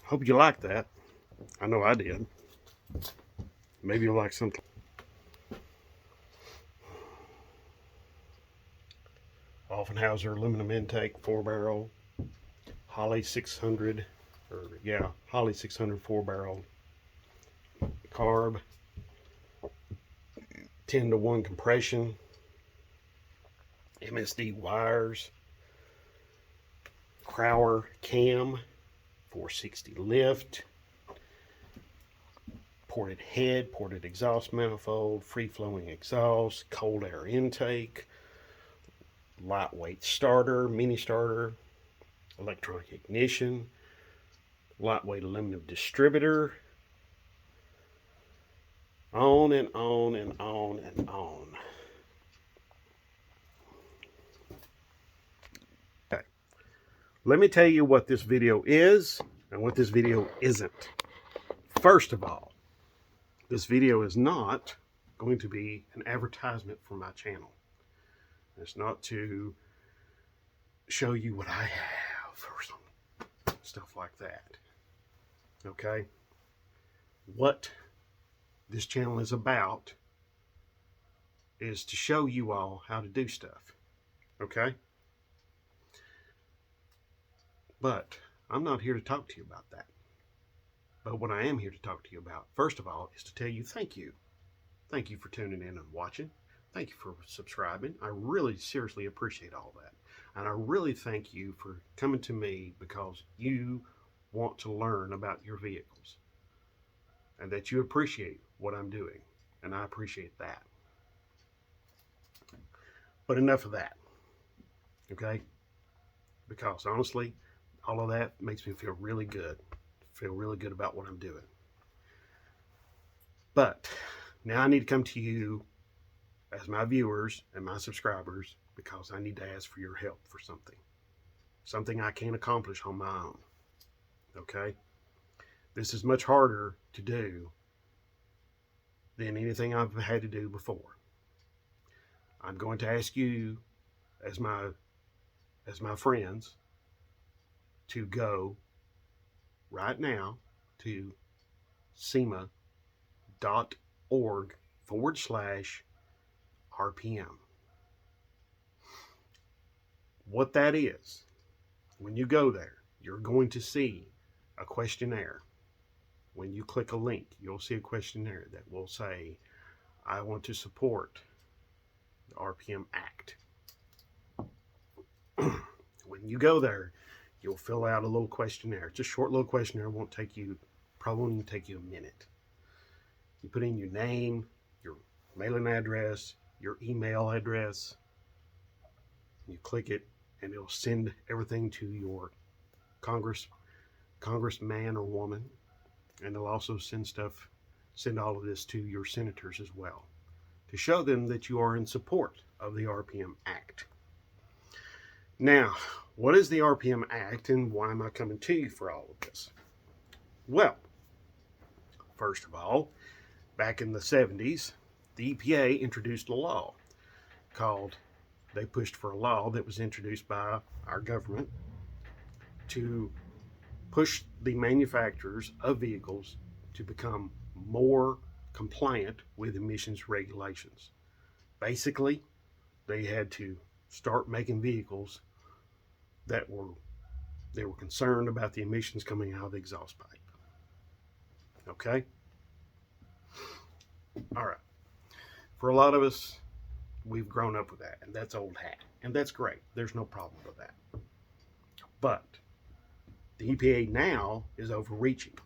Hope you liked that. I know I did. Maybe you'll like something. Offenhauser aluminum intake 4-barrel Holley 600, Holley 600 4-barrel carb, 10-to-1 compression, MSD wires, Crowler cam, 460 lift, ported head, ported exhaust manifold, free-flowing exhaust, cold air intake, lightweight starter, mini starter, electronic ignition, lightweight aluminum distributor, on and on and on and on. Okay, let me tell you what this video is and what this video isn't. First of all, this video is not going to be an advertisement for my channel. It's not to show you what I have or some stuff like that. Okay? What this channel is about is to show you all how to do stuff. Okay? But I'm not here to talk to you about that. But what I am here to talk to you about, first of all, is to tell you thank you. Thank you for tuning in and watching. Thank you for subscribing. I really seriously appreciate all that. And I really thank you for coming to me because you want to learn about your vehicles and that you appreciate what I'm doing. And I appreciate that. But enough of that. Okay? Because honestly, all of that makes me feel really good. Feel really good about what I'm doing. But now I need to come to you as my viewers and my subscribers because I need to ask for your help for something. Something I can't accomplish on my own. Okay? This is much harder to do than anything I've had to do before. I'm going to ask you as my friends to go right now to SEMA.org/RPM. What that is, when you go there, you're going to see a questionnaire. When you click a link, you'll see a questionnaire that will say, I want to support the RPM Act. When you go there, you'll fill out a little questionnaire. It's a short little questionnaire. It won't take you, probably won't even take you a minute. You put in your name, your mailing address, your email address. You click it, and it'll send everything to your congressman or woman, and it'll also send all of this to your senators as well, to show them that you are in support of the RPM Act. Now, what is the RPM Act, and why am I coming to you for all of this? Well, first of all, back in the 70s, the EPA introduced a law they pushed for a law that was introduced by our government to push the manufacturers of vehicles to become more compliant with emissions regulations. Basically, they had to start making vehicles they were concerned about the emissions coming out of the exhaust pipe. Okay? All right. For a lot of us, we've grown up with that, and that's old hat. And that's great. There's no problem with that. But the EPA now is overreaching.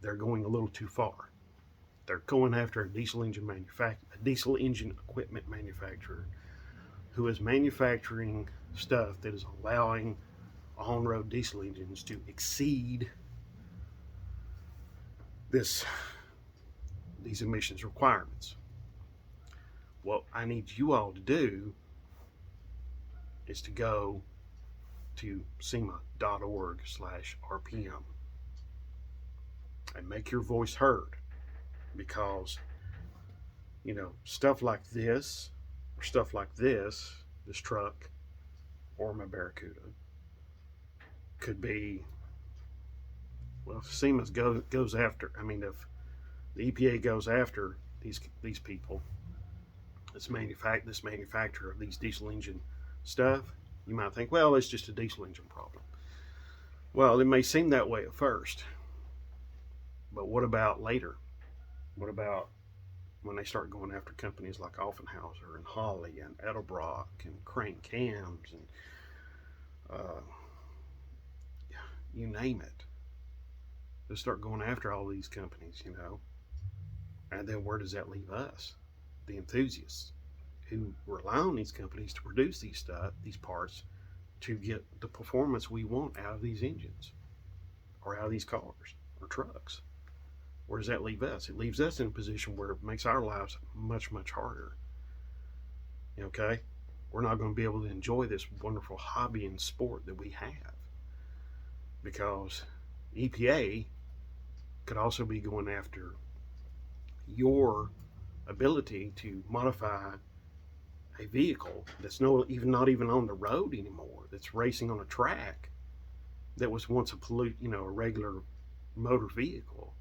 They're going a little too far. They're going after a diesel engine equipment manufacturer who is manufacturing stuff that is allowing on-road diesel engines to exceed these emissions requirements. What I need you all to do is to go to SEMA.org/RPM and make your voice heard, because stuff like this or stuff like this truck or my Barracuda could be Well, if SEMA goes after, I mean, if the EPA goes after these people, this manufacturer of these diesel engine stuff, you might think, well, it's just a diesel engine problem. Well, it may seem that way at first, but what about later? What about when they start going after companies like Offenhauser and Holley and Edelbrock and Crane Cams and you name it? They start going after all these companies, you know. And then where does that leave us, the enthusiasts, who rely on these companies to produce these parts, to get the performance we want out of these engines, or out of these cars or trucks? Where does that leave us? It leaves us in a position where it makes our lives much, much harder. Okay? We're not going to be able to enjoy this wonderful hobby and sport that we have, because EPA could also be going after your ability to modify a vehicle that's not even on the road anymore, that's racing on a track, that was once a regular motor vehicle.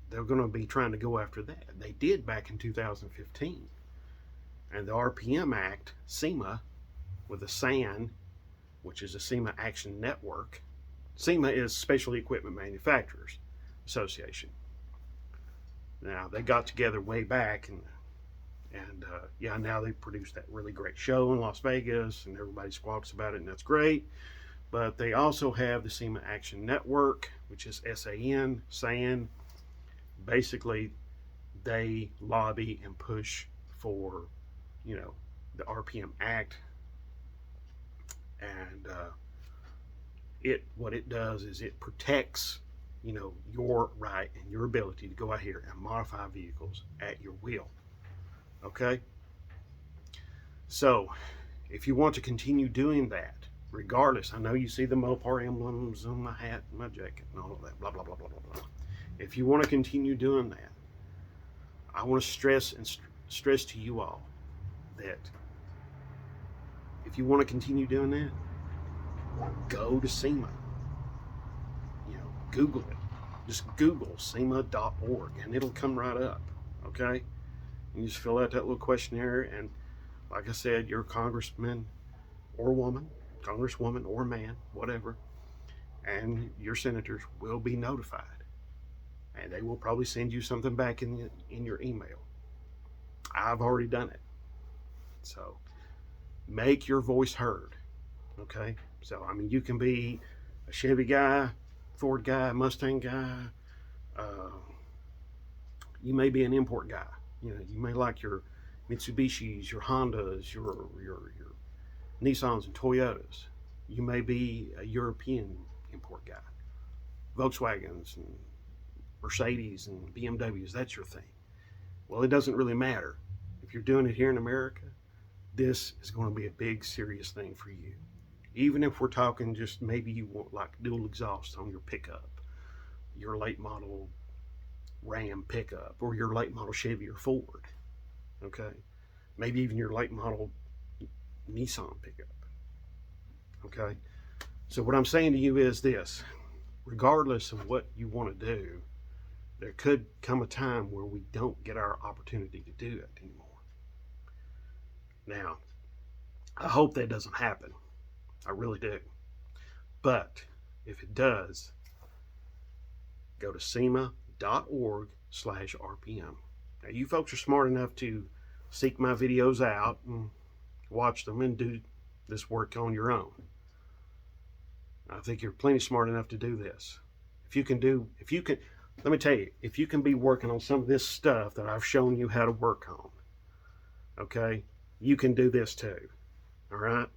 They're going to be trying to go after that. They did back in 2015. And the RPM Act, SEMA, with the SAN, which is a SEMA Action Network. SEMA is Special Equipment Manufacturers Association. Now, they got together way back, and now they produced that really great show in Las Vegas, and everybody squawks about it, and that's great. But they also have the SEMA Action Network, which is SAN. Basically, they lobby and push for, the RPM Act, and what it does is it protects, your right and your ability to go out here and modify vehicles at your will. Okay? So, if you want to continue doing that, regardless, I know you see the Mopar emblems on my hat and my jacket and all of that, blah, blah, blah, blah, blah, blah. If you want to continue doing that, I want to stress to you all that if you want to continue doing that, go to SEMA. Google it. Just Google SEMA.org and it'll come right up. Okay? You just fill out that little questionnaire, and like I said, your congressman or woman, congresswoman or man, whatever, and your senators will be notified. And they will probably send you something back in your email. I've already done it. So make your voice heard. Okay? So, you can be a Chevy guy, Ford guy, Mustang guy. You may be an import guy. You may like your Mitsubishis, your Hondas, your Nissans and Toyotas. You may be a European import guy. Volkswagens and Mercedes and BMWs, that's your thing. Well, it doesn't really matter. If you're doing it here in America, this is going to be a big, serious thing for you. Even if we're talking just maybe you want like dual exhaust on your pickup, your late model Ram pickup, or your late model Chevy or Ford. Okay? Maybe even your late model Nissan pickup. Okay? So what I'm saying to you is this: regardless of what you want to do, there could come a time where we don't get our opportunity to do it anymore. Now, I hope that doesn't happen. I really do. But if it does, go to SEMA.org/RPM. Now, you folks are smart enough to seek my videos out and watch them and do this work on your own. I think you're plenty smart enough to do this. Let me tell you, if you can be working on some of this stuff that I've shown you how to work on, okay, you can do this too. All right?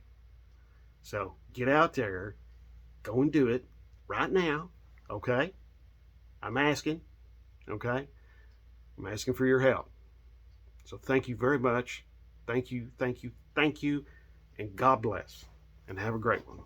So get out there, go and do it right now, okay? I'm asking, okay? I'm asking for your help. So thank you very much. Thank you, and God bless. And have a great one.